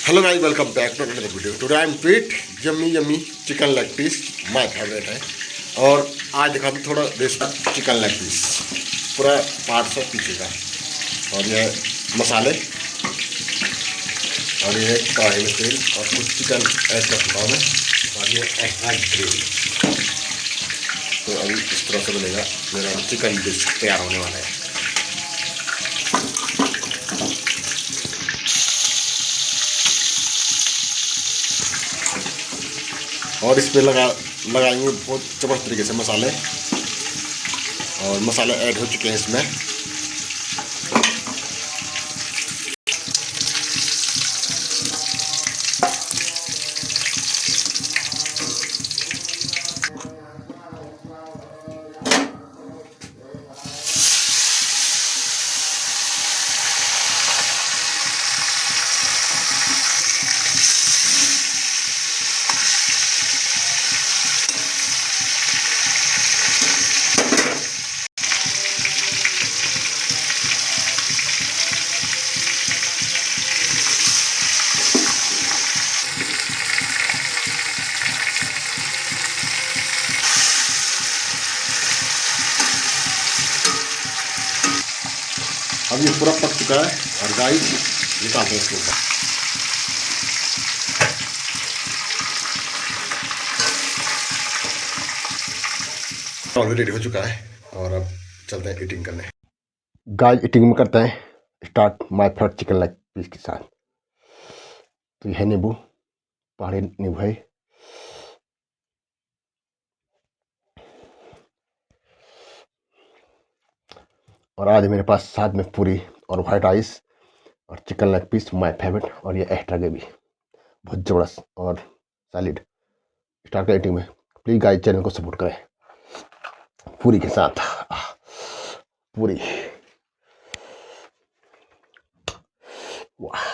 Hello guys, welcome back to another video. Today I am tweet yummy yummy chicken leg piece, my favourite है। और आज दिखा दूँ थोड़ा देसी चिकन लेग पीस, पूरा पार्ट से पीछे का। और ये मसाले, और ये कढ़ाई में तेल, और कुछ चिकन ऐड कर चुका हूँ मैं। और ये एक्स्ट्रा ग्रेवी। तो अभी इस तरह से बनेगा मेरा चिकन डिश, तैयार होने वाला है। और इस पर लगाएंगे बहुत ज़बरदस्त तरीके से मसाले। और मसाले ऐड हो चुके हैं इसमें। अब ये पूरा पक चुका है और गाइस निकालते हैं इसके ऊपर। ऑलरेडी रेडी हो चुका है और अब चलते हैं ईटिंग करने। गाइस ईटिंग में करते हैं start my favourite chicken leg piece के साथ। तो यह है नींबू, पहाड़ी नींबू है। और आज मेरे पास साथ में पूरी और वाइट राइस और chicken leg piece, my favourite. और ये एक्स्ट्रा ग्रेवी बहुत ज़बरदस्त और सैलिड। स्टार्ट कर ईटिंग में। प्लीज़ गाइस चैनल को सपोर्ट करें पूरी के साथ। पूरी, वाह।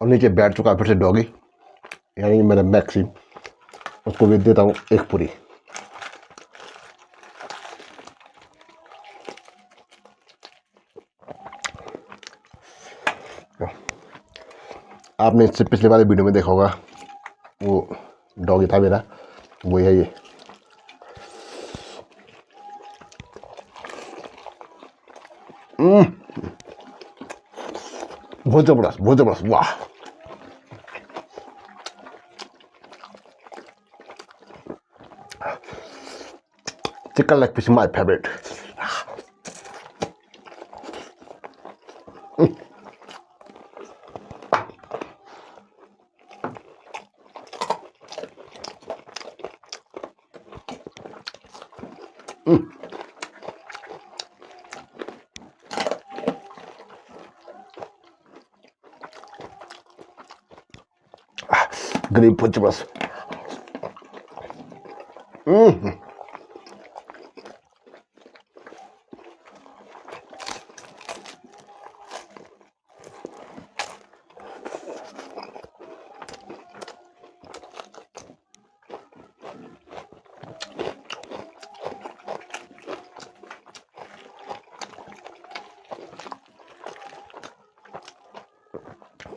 और नीचे बैठ चुका फिर से डॉगी, यानी मेरा मैक्सी। उसको भी देता हूँ एक पूरी। आपने इससे पिछले वाले वीडियो में देखा होगा, वो डॉगी था मेरा, वो है ये। बहुत जबरदस्त, बहुत जबरदस्त, वाह। Chicken leg piece my favourite. Gravy बहुत जबरदस्त।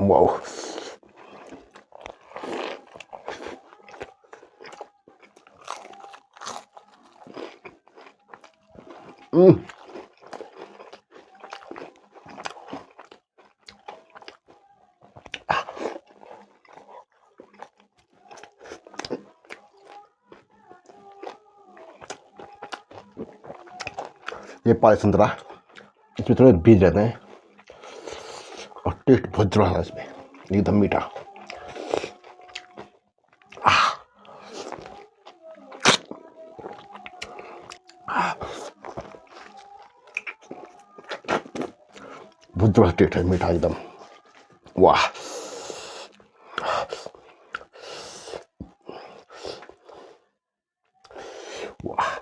वाओ। ये पाले संतरा, इसमें थोड़े बीज रहते हैं और टेस्ट बहुत जबरदस्त है इसमें, एकदम मीठा। बहुत जबरदस्त टेस्ट है, मीठा एकदम, वाह। वाह।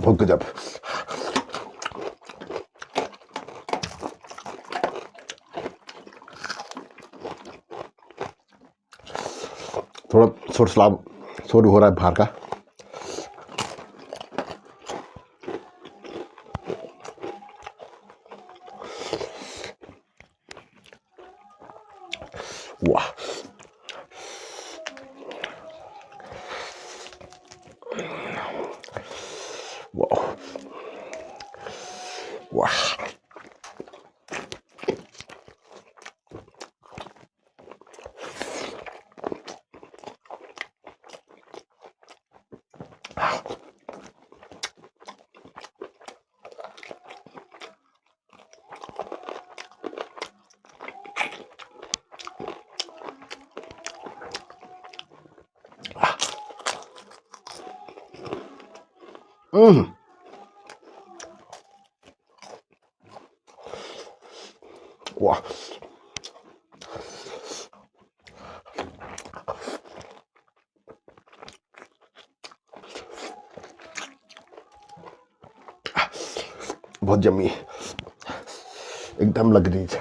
बहुत गजब। थोड़ा शोर हो रहा है बाहर का। वाह वाह वाह। वाह बहुत जमी, एकदम लजीज।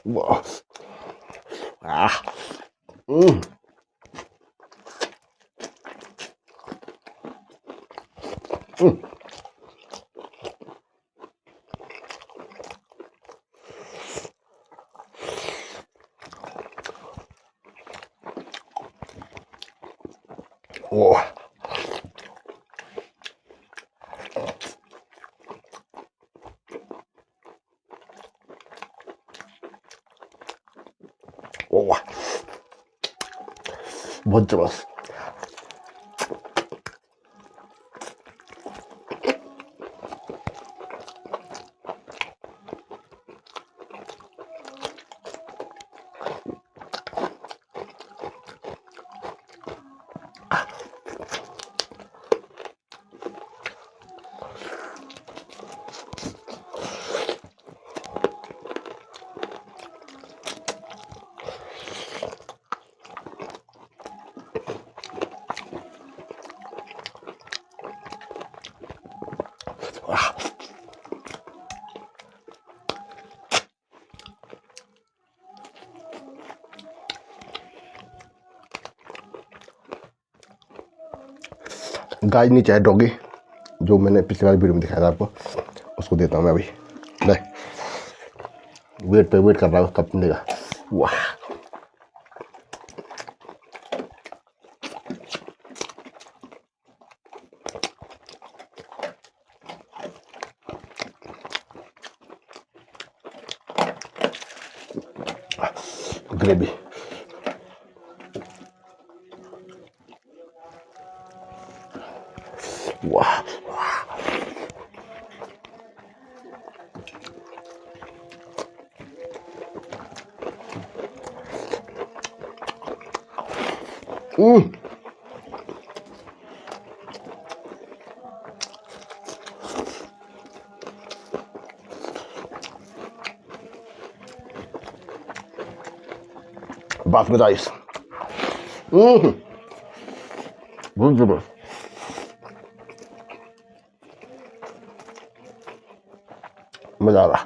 वाह आह वाह वाह बहुत जबरदस्त। गाय नीचे है डॉगी, जो मैंने पिछले वाली वीडियो में दिखाया था आपको, उसको देता हूँ मैं अभी। ले वेट कर रहा हूँ कब मिलेगा। वाह ग्रेवी। वाह बासमती राइस बहुत जबरदस्त। मजा आ रहा।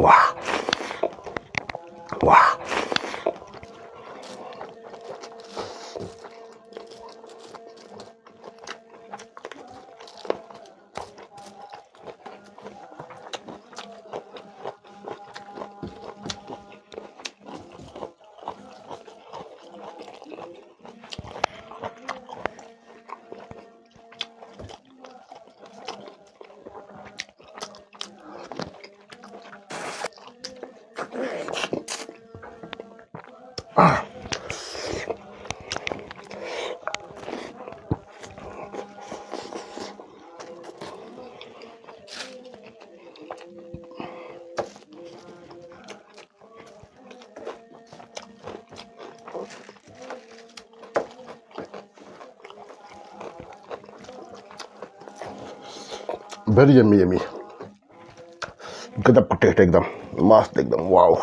वाह वेरी यम्मी यम्मी, गजब का टेस्ट एकदम मस्त एकदम वाओ।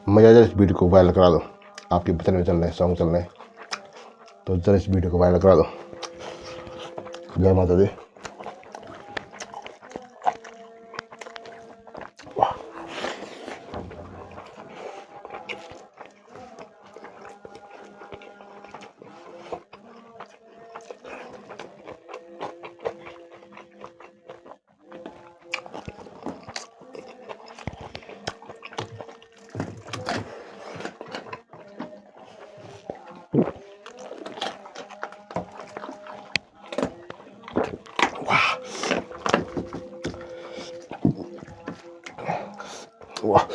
मजा इस वीडियो को वायरल करा दो, आपके बचन में चल रहे हैं, सॉन्ग चल रहे हैं, तो जरा इस वीडियो को वायरल करा दो। जय माता दी। वाह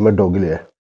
मैं डॉगी लिया।